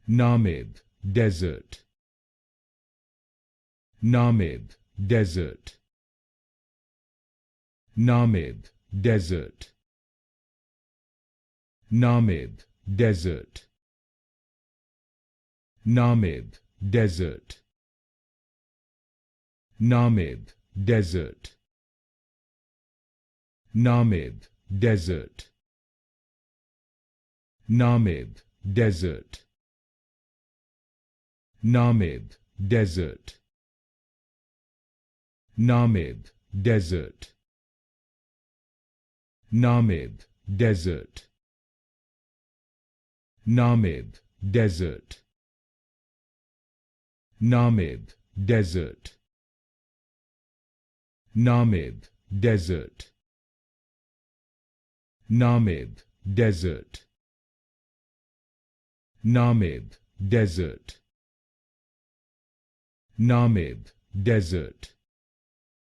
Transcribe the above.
Namib Desert. Namib Desert. Namib Desert. Namib Desert. Namib Desert. Namib Desert. Namib Desert. Namib Desert. Namib Desert. Namib Desert. Namib Desert. Namib Desert. Namib Desert. Namib Desert. Namib Desert. Namib Desert. Namib Desert.